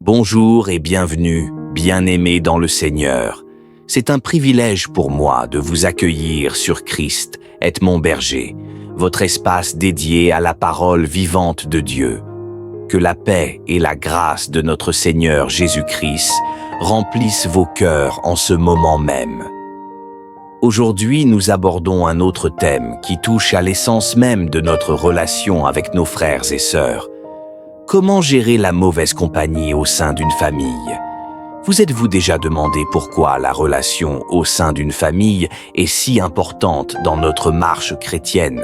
Bonjour et bienvenue, bien-aimés dans le Seigneur. C'est un privilège pour moi de vous accueillir sur Christ, est mon berger, votre espace dédié à la parole vivante de Dieu. Que la paix et la grâce de notre Seigneur Jésus-Christ remplissent vos cœurs en ce moment même. Aujourd'hui, nous abordons un autre thème qui touche à l'essence même de notre relation avec nos frères et sœurs. Comment gérer la mauvaise compagnie au sein d'une famille? Vous êtes-vous déjà demandé pourquoi la relation au sein d'une famille est si importante dans notre marche chrétienne?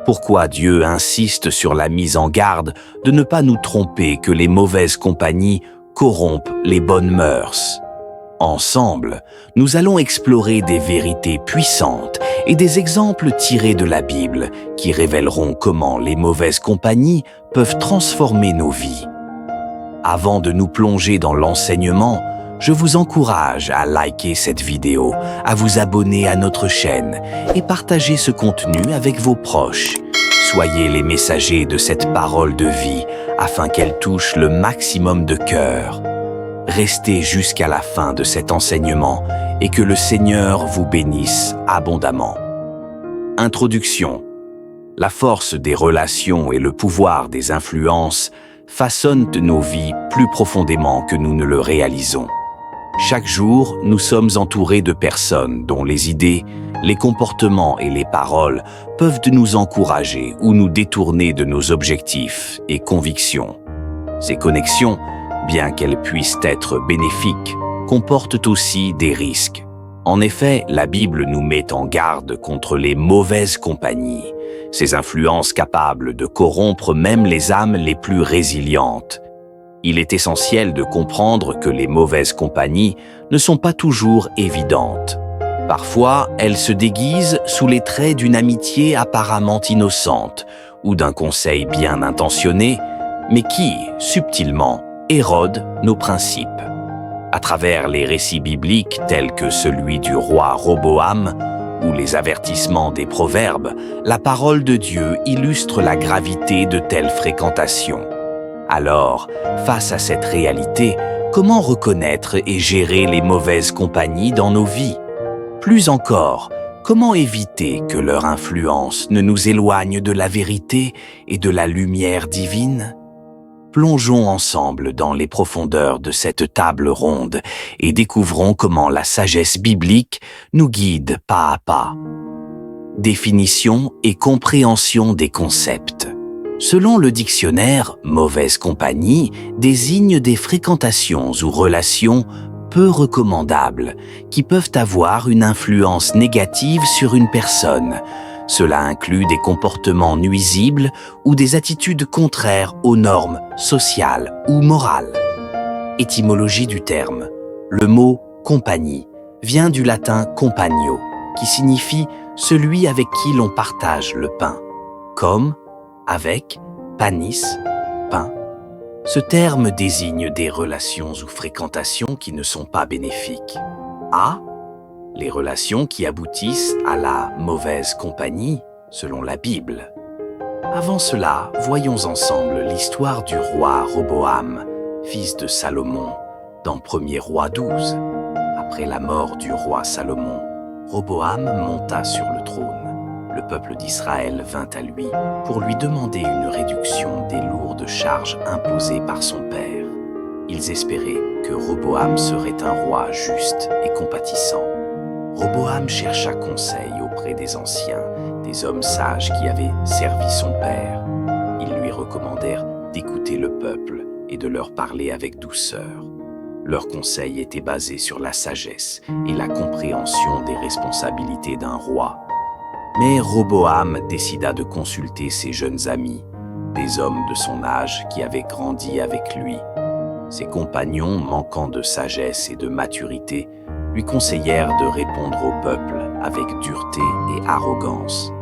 Pourquoi Dieu insiste sur la mise en garde de ne pas nous tromper que les mauvaises compagnies corrompent les bonnes mœurs? Ensemble, nous allons explorer des vérités puissantes et des exemples tirés de la Bible qui révéleront comment les mauvaises compagnies peuvent transformer nos vies. Avant de nous plonger dans l'enseignement, je vous encourage à liker cette vidéo, à vous abonner à notre chaîne et partager ce contenu avec vos proches. Soyez les messagers de cette parole de vie afin qu'elle touche le maximum de cœurs. Restez jusqu'à la fin de cet enseignement et que le Seigneur vous bénisse abondamment. Introduction. La force des relations et le pouvoir des influences façonnent nos vies plus profondément que nous ne le réalisons. Chaque jour, nous sommes entourés de personnes dont les idées, les comportements et les paroles peuvent nous encourager ou nous détourner de nos objectifs et convictions. Ces connexions, bien qu'elles puissent être bénéfiques, comportent aussi des risques. En effet, la Bible nous met en garde contre les mauvaises compagnies, ces influences capables de corrompre même les âmes les plus résilientes. Il est essentiel de comprendre que les mauvaises compagnies ne sont pas toujours évidentes. Parfois, elles se déguisent sous les traits d'une amitié apparemment innocente ou d'un conseil bien intentionné, mais qui, subtilement, érode nos principes. À travers les récits bibliques tels que celui du roi Roboam ou les avertissements des proverbes, la parole de Dieu illustre la gravité de telles fréquentations. Alors, face à cette réalité, comment reconnaître et gérer les mauvaises compagnies dans nos vies? Plus encore, comment éviter que leur influence ne nous éloigne de la vérité et de la lumière divine? Plongeons ensemble dans les profondeurs de cette table ronde et découvrons comment la sagesse biblique nous guide pas à pas. Définition et compréhension des concepts. Selon le dictionnaire, mauvaise compagnie désigne des fréquentations ou relations peu recommandables qui peuvent avoir une influence négative sur une personne. Cela inclut des comportements nuisibles ou des attitudes contraires aux normes sociales ou morales. Étymologie du terme. Le mot « compagnie » vient du latin « compagno » qui signifie « celui avec qui l'on partage le pain ». Comme, avec, panis, pain. Ce terme désigne des relations ou fréquentations qui ne sont pas bénéfiques. Les relations qui aboutissent à la mauvaise compagnie, selon la Bible. Avant cela, voyons ensemble l'histoire du roi Roboam, fils de Salomon, dans 1er Roi 12. Après la mort du roi Salomon, Roboam monta sur le trône. Le peuple d'Israël vint à lui pour lui demander une réduction des lourdes charges imposées par son père. Ils espéraient que Roboam serait un roi juste et compatissant. Roboam chercha conseil auprès des anciens, des hommes sages qui avaient servi son père. Ils lui recommandèrent d'écouter le peuple et de leur parler avec douceur. Leurs conseils étaient basés sur la sagesse et la compréhension des responsabilités d'un roi. Mais Roboam décida de consulter ses jeunes amis, des hommes de son âge qui avaient grandi avec lui. Ses compagnons, manquant de sagesse et de maturité, lui conseillèrent de répondre au peuple avec dureté et arrogance.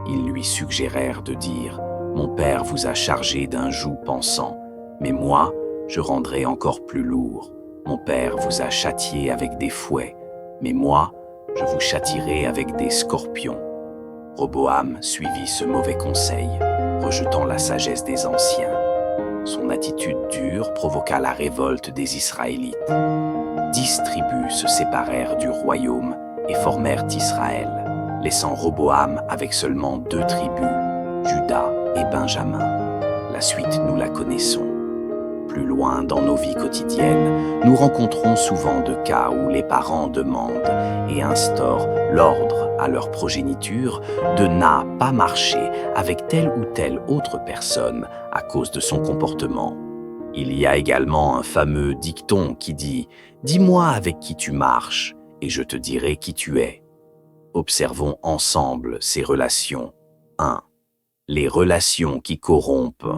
Ils lui suggérèrent de dire « Mon père vous a chargé d'un joug pensant, mais moi, je rendrai encore plus lourd. Mon père vous a châtié avec des fouets, mais moi, je vous châtierai avec des scorpions. » Roboam suivit ce mauvais conseil, rejetant la sagesse des anciens. Son attitude dure provoqua la révolte des Israélites. 10 tribus se séparèrent du royaume et formèrent Israël, laissant Roboam avec seulement 2 tribus, Juda et Benjamin. La suite, nous la connaissons. Plus loin dans nos vies quotidiennes, nous rencontrons souvent de cas où les parents demandent et instaurent l'ordre à leur progéniture de ne pas marcher avec telle ou telle autre personne à cause de son comportement. Il y a également un fameux dicton qui dit « Dis-moi avec qui tu marches et je te dirai qui tu es ». Observons ensemble ces relations. 1. Les relations qui corrompent.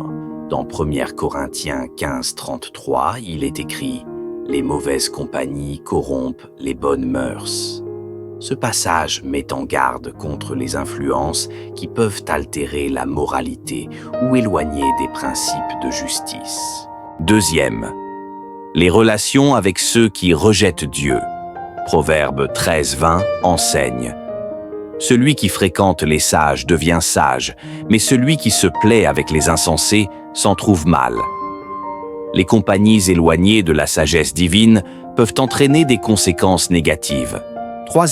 Dans 1 Corinthiens 15, 33, il est écrit « Les mauvaises compagnies corrompent les bonnes mœurs ». Ce passage met en garde contre les influences qui peuvent altérer la moralité ou éloigner des principes de justice. 2. Les relations avec ceux qui rejettent Dieu. Proverbe 13, 20 enseigne « Celui qui fréquente les sages devient sage, mais celui qui se plaît avec les insensés s'en trouve mal. » Les compagnies éloignées de la sagesse divine peuvent entraîner des conséquences négatives. 3.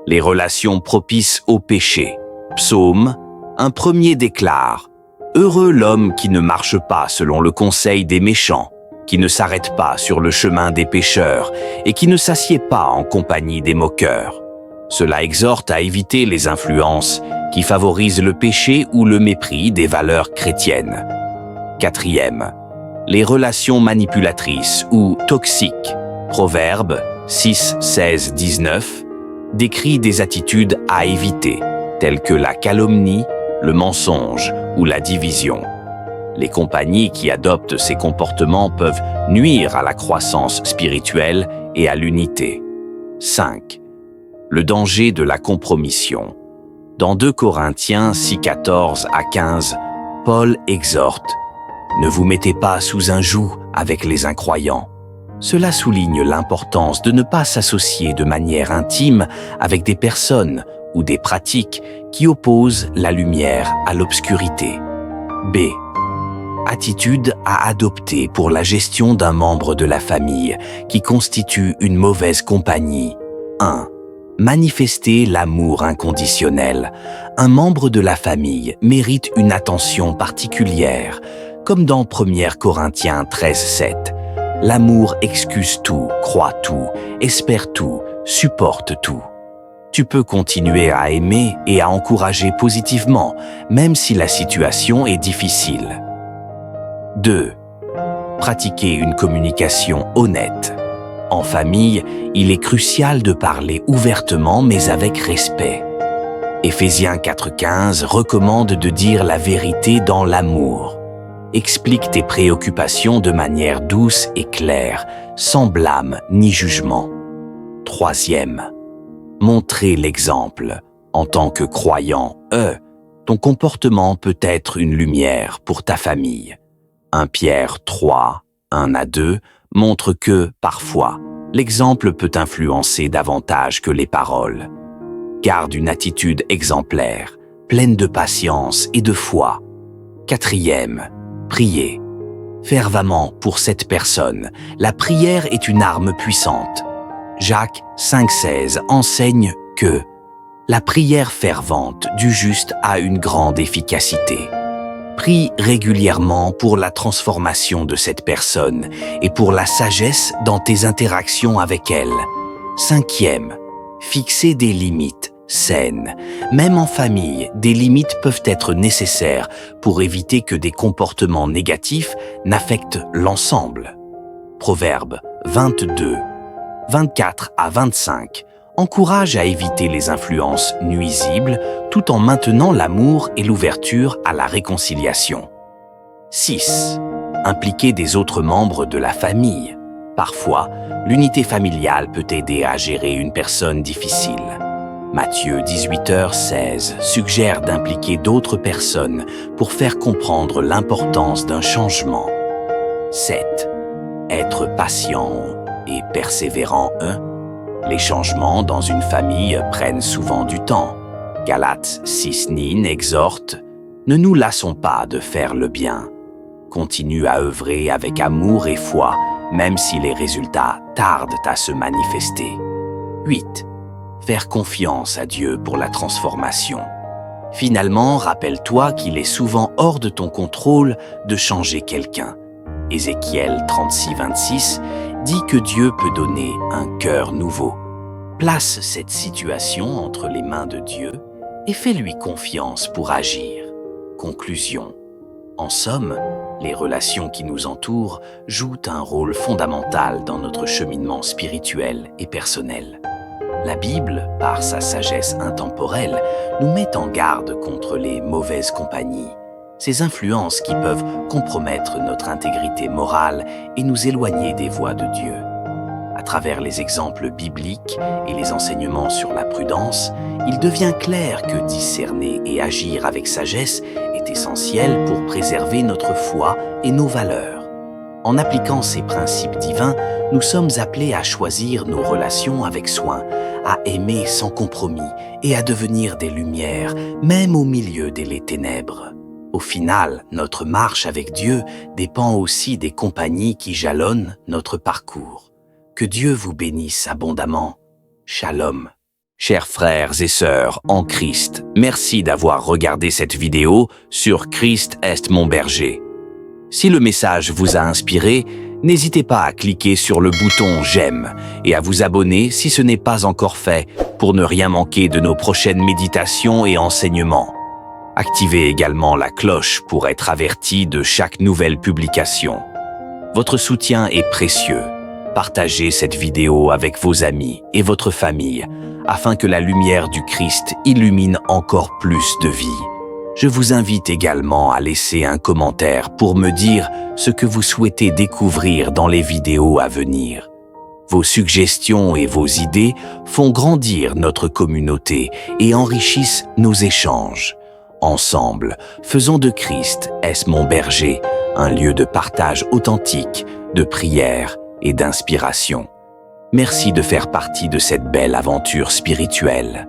Les relations propices au péché. Psaume, un premier déclare « Heureux l'homme qui ne marche pas selon le conseil des méchants, qui ne s'arrête pas sur le chemin des pécheurs et qui ne s'assied pas en compagnie des moqueurs. » Cela exhorte à éviter les influences qui favorisent le péché ou le mépris des valeurs chrétiennes. 4. Les relations manipulatrices ou toxiques. Proverbe 6, 16, 19 décrit des attitudes à éviter, telles que la calomnie, le mensonge ou la division. Les compagnies qui adoptent ces comportements peuvent nuire à la croissance spirituelle et à l'unité. 5. Le danger de la compromission. Dans 2 Corinthiens 6, 14 à 15, Paul exhorte « Ne vous mettez pas sous un joug avec les incroyants. » Cela souligne l'importance de ne pas s'associer de manière intime avec des personnes ou des pratiques qui opposent la lumière à l'obscurité. B. Attitude à adopter pour la gestion d'un membre de la famille qui constitue une mauvaise compagnie. 1. Manifester l'amour inconditionnel. Un membre de la famille mérite une attention particulière, comme dans 1 Corinthiens 13, 7. L'amour excuse tout, croit tout, espère tout, supporte tout. Tu peux continuer à aimer et à encourager positivement, même si la situation est difficile. 2. Pratiquer une communication honnête. En famille, il est crucial de parler ouvertement mais avec respect. Éphésiens 4,15 recommande de dire la vérité dans l'amour. Explique tes préoccupations de manière douce et claire, sans blâme ni jugement. 3. Montrer l'exemple. En tant que croyant, ton comportement peut être une lumière pour ta famille. 1 Pierre 3, 1 à 2 montre que, parfois, l'exemple peut influencer davantage que les paroles. Garde une attitude exemplaire, pleine de patience et de foi. 4. Prier. Fervemment pour cette personne. La prière est une arme puissante. Jacques 5,16 enseigne que la prière fervente du juste a une grande efficacité. Prie régulièrement pour la transformation de cette personne et pour la sagesse dans tes interactions avec elle. 5. Fixer des limites saines. Même en famille, des limites peuvent être nécessaires pour éviter que des comportements négatifs n'affectent l'ensemble. Proverbe 22, 24 à 25 encourage à éviter les influences nuisibles tout en maintenant l'amour et l'ouverture à la réconciliation. 6. Impliquer des autres membres de la famille. Parfois, l'unité familiale peut aider à gérer une personne difficile. Matthieu 18h16 suggère d'impliquer d'autres personnes pour faire comprendre l'importance d'un changement. 7. Être patient et persévérant. Les changements dans une famille prennent souvent du temps. Galates 6:9 exhorte « Ne nous lassons pas de faire le bien. Continue à œuvrer avec amour et foi, même si les résultats tardent à se manifester. 8. Faire confiance à Dieu pour la transformation. Finalement, rappelle-toi qu'il est souvent hors de ton contrôle de changer quelqu'un. Ézéchiel 36-26 dit que Dieu peut donner un cœur nouveau. Place cette situation entre les mains de Dieu et fais-lui confiance pour agir. Conclusion. En somme, les relations qui nous entourent jouent un rôle fondamental dans notre cheminement spirituel et personnel. La Bible, par sa sagesse intemporelle, nous met en garde contre les mauvaises compagnies, ces influences qui peuvent compromettre notre intégrité morale et nous éloigner des voies de Dieu. À travers les exemples bibliques et les enseignements sur la prudence, il devient clair que discerner et agir avec sagesse est essentiel pour préserver notre foi et nos valeurs. En appliquant ces principes divins, nous sommes appelés à choisir nos relations avec soin, à aimer sans compromis et à devenir des lumières, même au milieu des ténèbres. Au final, notre marche avec Dieu dépend aussi des compagnies qui jalonnent notre parcours. Que Dieu vous bénisse abondamment. Shalom. Chers frères et sœurs en Christ, merci d'avoir regardé cette vidéo sur Christ est mon berger. Si le message vous a inspiré, n'hésitez pas à cliquer sur le bouton « J'aime » et à vous abonner si ce n'est pas encore fait pour ne rien manquer de nos prochaines méditations et enseignements. Activez également la cloche pour être averti de chaque nouvelle publication. Votre soutien est précieux. Partagez cette vidéo avec vos amis et votre famille afin que la lumière du Christ illumine encore plus de vies. Je vous invite également à laisser un commentaire pour me dire ce que vous souhaitez découvrir dans les vidéos à venir. Vos suggestions et vos idées font grandir notre communauté et enrichissent nos échanges. Ensemble, faisons de Christ est mon berger un lieu de partage authentique, de prière et d'inspiration. Merci de faire partie de cette belle aventure spirituelle.